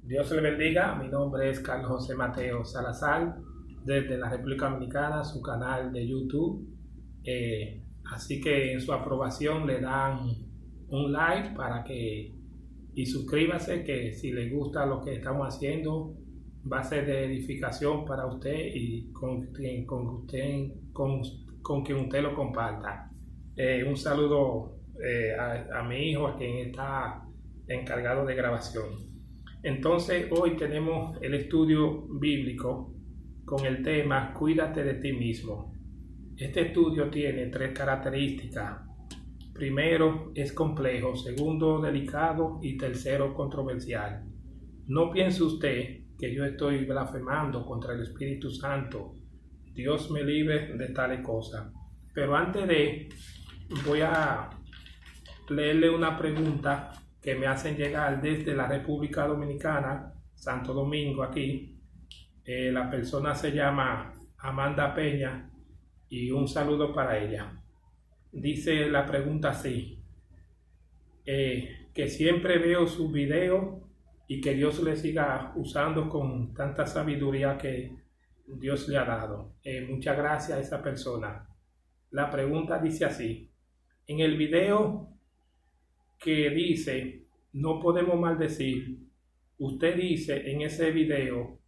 Dios le bendiga, mi nombre es Carlos José Mateo Salazar, desde la República Dominicana, su canal de YouTube. Así que en su aprobación le dan un like y suscríbase, que si le gusta lo que estamos haciendo, va a ser de edificación para usted y con quien usted lo comparta. Un saludo a mi hijo, a quien está encargado de grabación. Entonces hoy tenemos el estudio bíblico con el tema Cuídate de ti mismo. Este estudio tiene 3 características. Primero, es complejo. Segundo, delicado. Y tercero, controversial. No piense usted que yo estoy blasfemando contra el Espíritu Santo. Dios me libre de tales cosas. Pero antes voy a leerle una pregunta que me hacen llegar desde la República Dominicana, Santo Domingo, aquí. La persona se llama Amanda Peña y un saludo para ella. Dice la pregunta así: que siempre veo sus videos y que Dios le siga usando con tanta sabiduría que Dios le ha dado. Muchas gracias a esa persona. La pregunta dice así: en el video que dice no podemos maldecir, usted dice en ese video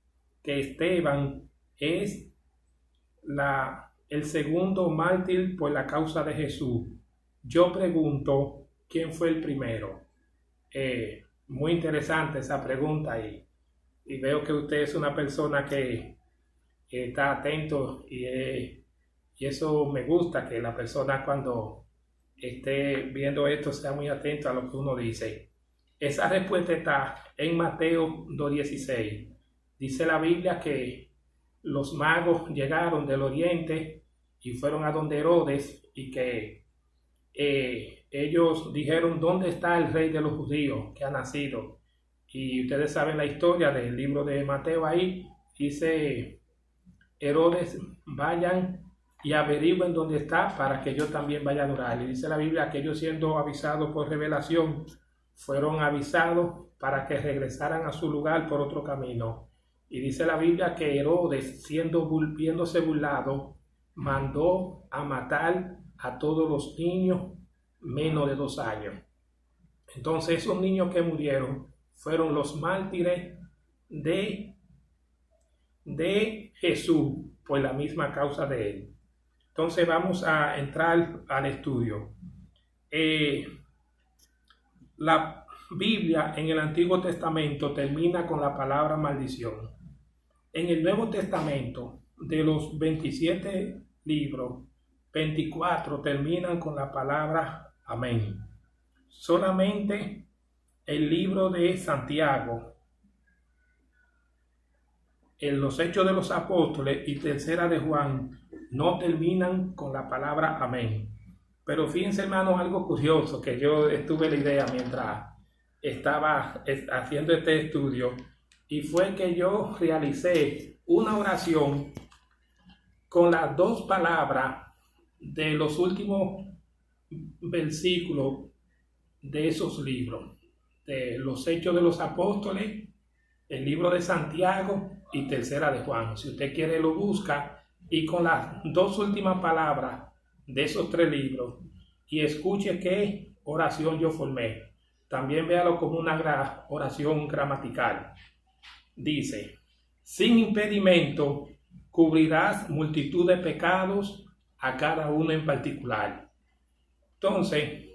que Esteban es el segundo mártir por la causa de Jesús. Yo pregunto, ¿quién fue el primero? Muy interesante esa pregunta y veo que usted es una persona que está atento y eso me gusta, que la persona cuando esté viendo esto sea muy atento a lo que uno dice. Esa respuesta está en Mateo 2:16. Dice la Biblia que los magos llegaron del oriente y fueron a donde Herodes y que ellos dijeron: ¿dónde está el rey de los judíos que ha nacido? Y ustedes saben la historia del libro de Mateo. Ahí dice Herodes: vayan y averigüen dónde está para que yo también vaya a adorar. Y dice la Biblia que ellos, siendo avisados por revelación, fueron avisados para que regresaran a su lugar por otro camino. Y dice la Biblia que Herodes, viéndose burlado, mandó a matar a todos los niños menos de 2 años. Entonces esos niños que murieron fueron los mártires de Jesús por la misma causa de él. Entonces vamos a entrar al estudio. La Biblia en el Antiguo Testamento termina con la palabra maldición. En el Nuevo Testamento, de los 27 libros, 24 terminan con la palabra amén. Solamente el libro de Santiago, en los Hechos de los Apóstoles y Tercera de Juan no terminan con la palabra amén. Pero fíjense, hermanos, algo curioso que yo tuve la idea mientras estaba haciendo este estudio, y fue que yo realicé una oración con las 2 palabras de los últimos versículos de esos libros, de los Hechos de los Apóstoles, el libro de Santiago y Tercera de Juan. Si usted quiere lo busca, y con las 2 últimas palabras de esos 3 libros, y escuche qué oración yo formé. También véalo como una oración gramatical. Dice: sin impedimento cubrirás multitud de pecados, a cada uno en particular. Entonces,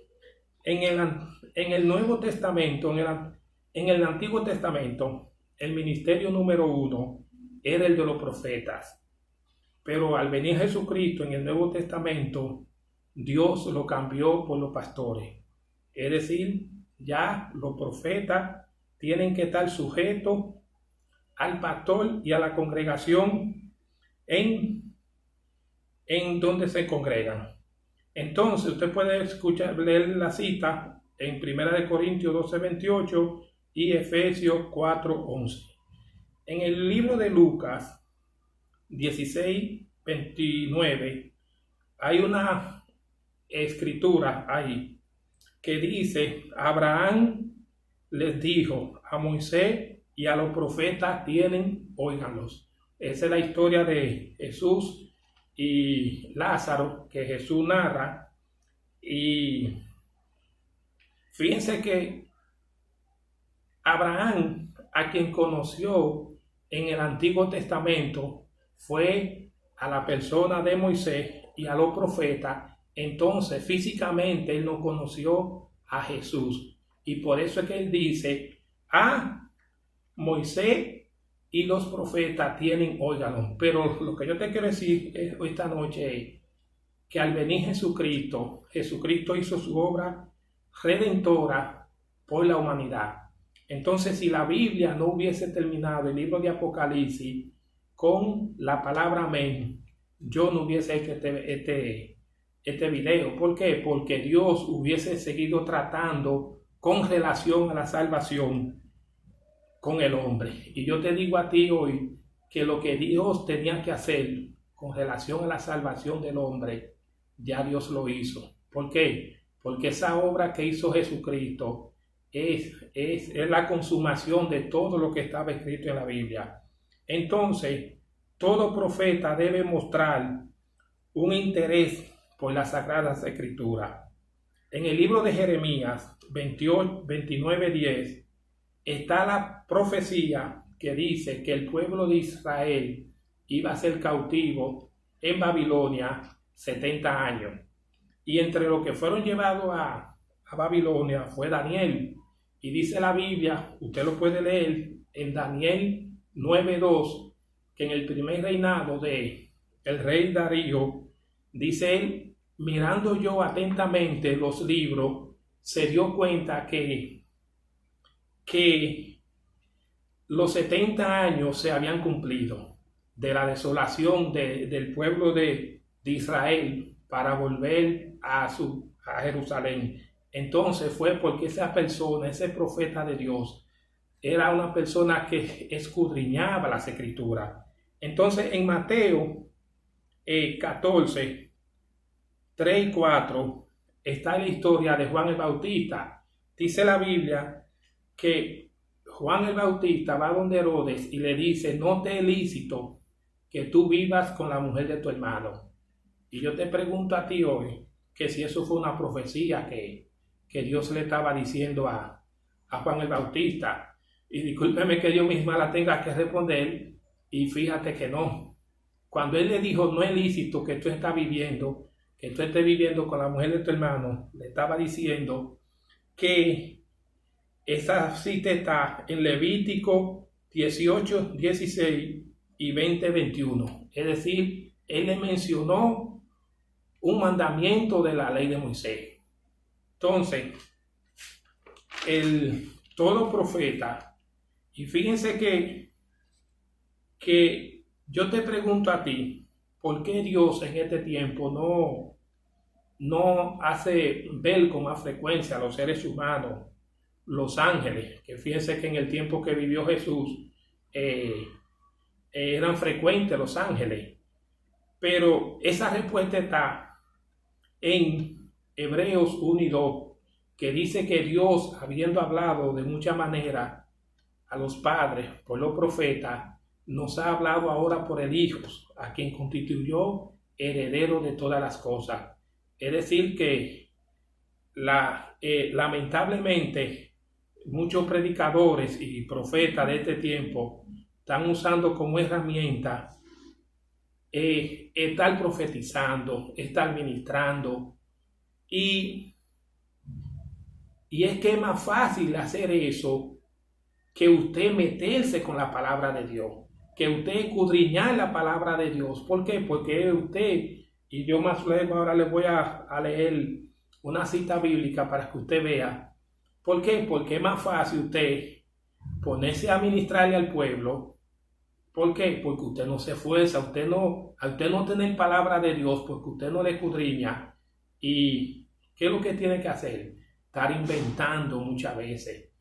en el Nuevo Testamento, en el Antiguo Testamento, el ministerio número 1 era el de los profetas. Pero al venir Jesucristo en el Nuevo Testamento, Dios lo cambió por los pastores. Es decir, ya los profetas tienen que estar sujetos al pastor y a la congregación en donde se congregan. Entonces usted puede leer la cita en 1 Corintios 12:28 y Efesios 4:11. En el libro de Lucas 16:29 hay una escritura ahí que dice: Abraham les dijo a Moisés y a los profetas tienen, óiganlos. Esa es la historia de Jesús y Lázaro que Jesús narra. Y fíjense que Abraham, a quien conoció en el Antiguo Testamento, fue a la persona de Moisés y a los profetas. Entonces físicamente él no conoció a Jesús, y por eso es que él dice: Moisés y los profetas tienen, óigalo. Pero lo que yo te quiero decir esta noche es que al venir Jesucristo hizo su obra redentora por la humanidad. Entonces, si la Biblia no hubiese terminado el libro de Apocalipsis con la palabra amén, yo no hubiese hecho este video. ¿Por qué? Porque Dios hubiese seguido tratando con relación a la salvación con el hombre. Y yo te digo a ti hoy que lo que Dios tenía que hacer con relación a la salvación del hombre, ya Dios lo hizo. ¿Por qué? Porque esa obra que hizo Jesucristo es la consumación de todo lo que estaba escrito en la Biblia. Entonces, todo profeta debe mostrar un interés por las Sagradas Escrituras. En el libro de Jeremías 29:10 está la profecía que dice que el pueblo de Israel iba a ser cautivo en Babilonia 70 años. Y entre los que fueron llevados a Babilonia fue Daniel. Y dice la Biblia, usted lo puede leer en Daniel 9:2, que en el primer reinado de el rey Darío, dice él: mirando yo atentamente los libros, se dio cuenta que los 70 años se habían cumplido de la desolación del pueblo de Israel para volver a Jerusalén. Entonces fue porque esa persona, ese profeta de Dios, era una persona que escudriñaba las Escrituras. Entonces en Mateo 14, 3 y 4 está la historia de Juan el Bautista. Dice la Biblia que Juan el Bautista va donde Herodes y le dice: no te es lícito que tú vivas con la mujer de tu hermano. Y yo te pregunto a ti hoy que si eso fue una profecía que Dios le estaba diciendo a Juan el Bautista. Y discúlpeme que yo misma la tenga que responder, y fíjate que no. Cuando él le dijo: no es lícito que tú estés viviendo con la mujer de tu hermano, le estaba diciendo que esa cita está en Levítico 18, 16 y 20, 21. Es decir, él le mencionó un mandamiento de la ley de Moisés. Entonces, todo profeta, y fíjense que yo te pregunto a ti, ¿por qué Dios en este tiempo no hace ver con más frecuencia a los seres humanos, los ángeles? Que fíjense que en el tiempo que vivió Jesús eran frecuentes los ángeles, pero esa respuesta está en Hebreos 1 y 2, que dice que Dios, habiendo hablado de mucha manera a los padres por los profetas, nos ha hablado ahora por el Hijo, a quien constituyó heredero de todas las cosas. Es decir que lamentablemente muchos predicadores y profetas de este tiempo están usando como herramienta estar profetizando, estar ministrando, y es que es más fácil hacer eso que usted meterse con la palabra de Dios, que usted escudriñar la palabra de Dios. ¿Por qué? Porque usted, y yo más luego ahora le voy a leer una cita bíblica para que usted vea. ¿Por qué? Porque es más fácil usted ponerse a ministrarle al pueblo. ¿Por qué? Porque usted no se esfuerza, a usted no tener palabra de Dios, porque usted no le escudriña. ¿Y qué es lo que tiene que hacer? Estar inventando muchas veces.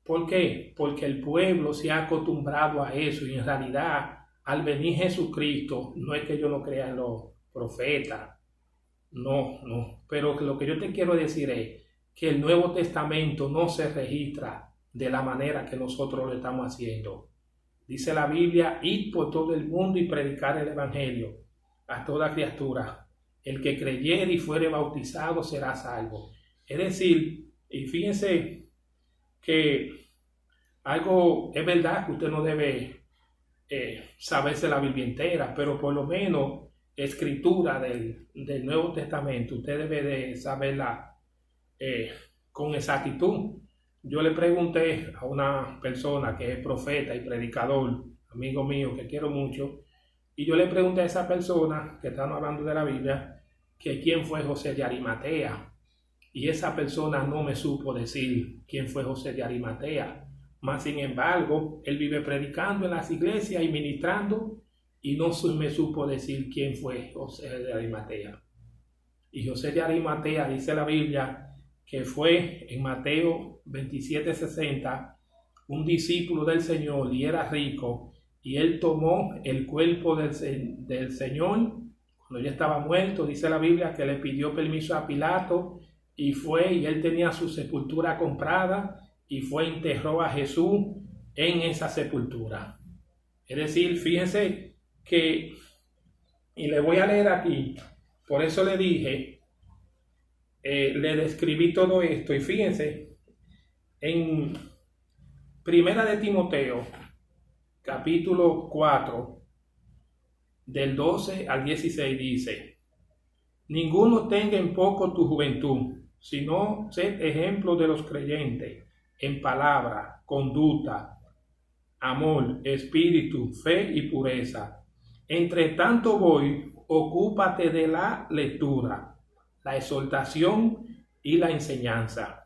¿Por qué? Porque el pueblo se ha acostumbrado a eso, y en realidad al venir Jesucristo, no es que yo no crea en los profetas, no, pero lo que yo te quiero decir es que el Nuevo Testamento no se registra de la manera que nosotros lo estamos haciendo. Dice la Biblia: id por todo el mundo y predicar el evangelio a toda criatura. El que creyere y fuere bautizado será salvo. Es decir, y fíjense que algo es verdad que usted no debe saberse la Biblia entera, pero por lo menos escritura del Nuevo Testamento usted debe de saberla con exactitud. Yo le pregunté a una persona que es profeta y predicador, amigo mío que quiero mucho, y yo le pregunté a esa persona que estamos hablando de la Biblia, que quién fue José de Arimatea. Y esa persona no me supo decir quién fue José de Arimatea. Mas, sin embargo, él vive predicando en las iglesias y ministrando, y no me supo decir quién fue José de Arimatea. Y José de Arimatea, dice la Biblia, que fue en Mateo 27:60, un discípulo del Señor y era rico, y él tomó el cuerpo del Señor cuando ya estaba muerto. Dice la Biblia que le pidió permiso a Pilato y fue, y él tenía su sepultura comprada, y fue, enterró a Jesús en esa sepultura. Es decir, fíjense que, y le voy a leer aquí, por eso le dije, le describí todo esto, y fíjense, en Primera de Timoteo, capítulo 4, del 12 al 16 dice: ninguno tenga en poco tu juventud, sino sed ejemplo de los creyentes en palabra, conducta, amor, espíritu, fe y pureza. Entre tanto voy, ocúpate de la lectura, la exhortación y la enseñanza.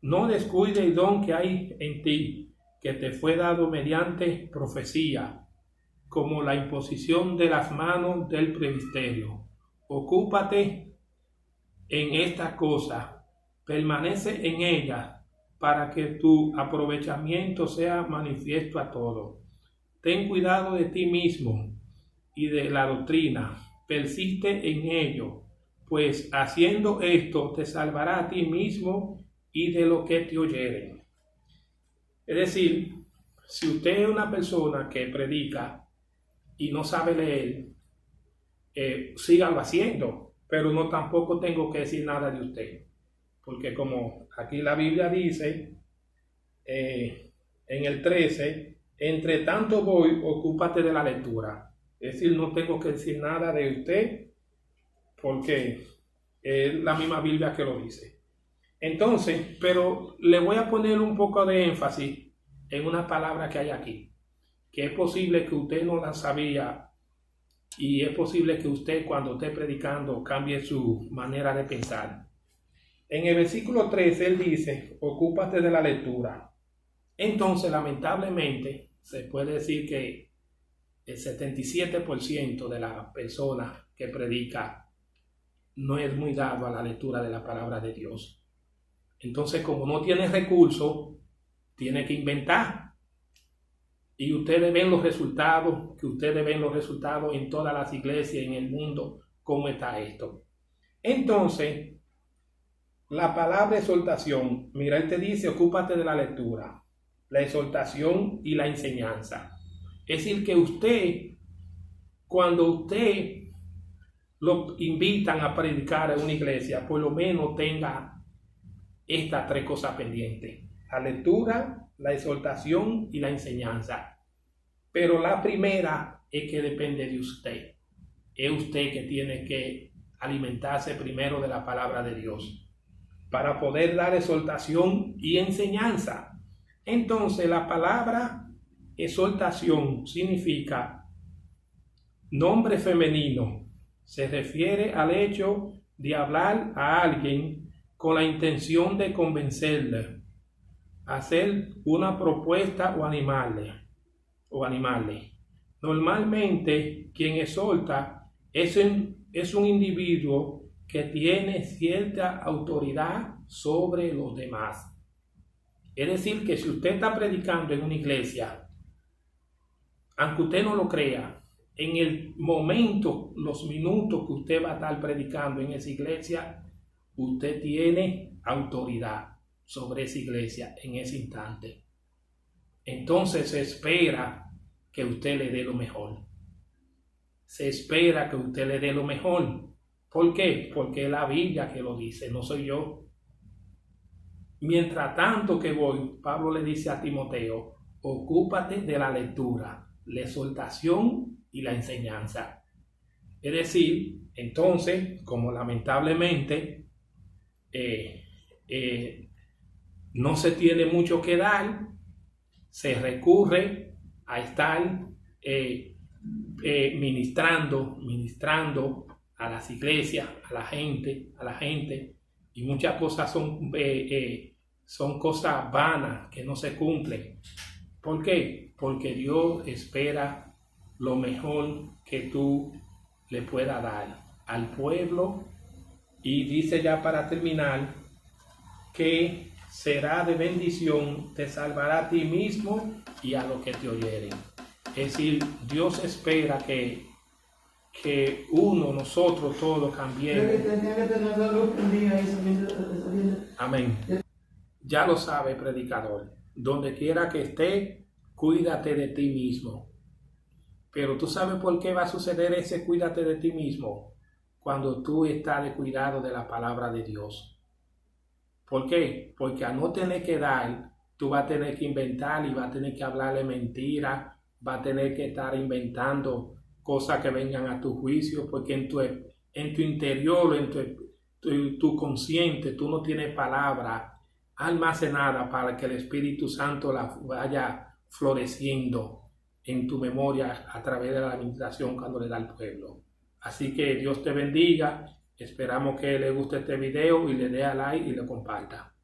No descuide el don que hay en ti, que te fue dado mediante profecía, como la imposición de las manos del presbiterio. Ocúpate en esta cosa, permanece en ella, para que tu aprovechamiento sea manifiesto a todos. Ten cuidado de ti mismo y de la doctrina, persiste en ello, pues haciendo esto te salvará a ti mismo y de lo que te oyeren. Es decir, si usted es una persona que predica y no sabe leer, síganlo haciendo, pero no tampoco tengo que decir nada de usted, porque como aquí la Biblia dice en el 13, entre tanto voy, ocúpate de la lectura. Es decir, no tengo que decir nada de usted, porque es la misma Biblia que lo dice. Entonces, pero le voy a poner un poco de énfasis en una palabra que hay aquí, que es posible que usted no la sabía, y es posible que usted, cuando esté predicando, cambie su manera de pensar. En el versículo 13 él dice: ocúpate de la lectura. Entonces, lamentablemente, se puede decir que el 77% de las personas que predica no es muy dado a la lectura de la palabra de Dios. Entonces, como no tiene recursos, tiene que inventar. Y ustedes ven los resultados, en todas las iglesias en el mundo, cómo está esto. Entonces, la palabra exhortación, mira, él te dice: ocúpate de la lectura, la exhortación y la enseñanza. Es decir, que usted, cuando usted lo invitan a predicar en una iglesia, por lo menos tenga estas tres cosas pendientes: la lectura, la exhortación y la enseñanza. Pero la primera es que depende de usted. Es usted que tiene que alimentarse primero de la palabra de Dios para poder dar exhortación y enseñanza. Entonces, la palabra exhortación significa nombre femenino. Se refiere al hecho de hablar a alguien con la intención de convencerle, hacer una propuesta o animarle. Normalmente, quien exhorta es un individuo que tiene cierta autoridad sobre los demás. Es decir, que si usted está predicando en una iglesia, aunque usted no lo crea, en el momento, los minutos que usted va a estar predicando en esa iglesia, usted tiene autoridad. sobre esa iglesia en ese instante. Entonces se espera que usted le dé lo mejor. Se espera que usted le dé lo mejor. ¿Por qué? Porque es la Biblia que lo dice, no soy yo. Mientras tanto que voy, Pablo le dice a Timoteo, ocúpate de la lectura, la exhortación y la enseñanza. Es decir, entonces, como lamentablemente no se tiene mucho que dar, se recurre a estar ministrando a las iglesias, a la gente, y muchas cosas son cosas vanas que no se cumplen. ¿Por qué? Porque Dios espera lo mejor que tú le puedas dar al pueblo, y dice ya para terminar que será de bendición, te salvará a ti mismo y a los que te oyeren. Es decir, Dios espera que nosotros todos cambiemos. Amén. Ya lo sabe, predicador. Donde quiera que esté, cuídate de ti mismo. Pero tú sabes por qué va a suceder ese cuídate de ti mismo. Cuando tú estás de cuidado de la palabra de Dios. ¿Por qué? Porque a no tener que dar, tú vas a tener que inventar y vas a tener que hablarle mentiras, vas a tener que estar inventando cosas que vengan a tu juicio, porque en tu interior, en tu consciente, tú no tienes palabra almacenada para que el Espíritu Santo la vaya floreciendo en tu memoria a través de la administración cuando le da al pueblo. Así que Dios te bendiga. Esperamos que le guste este video y le dé a like y lo comparta.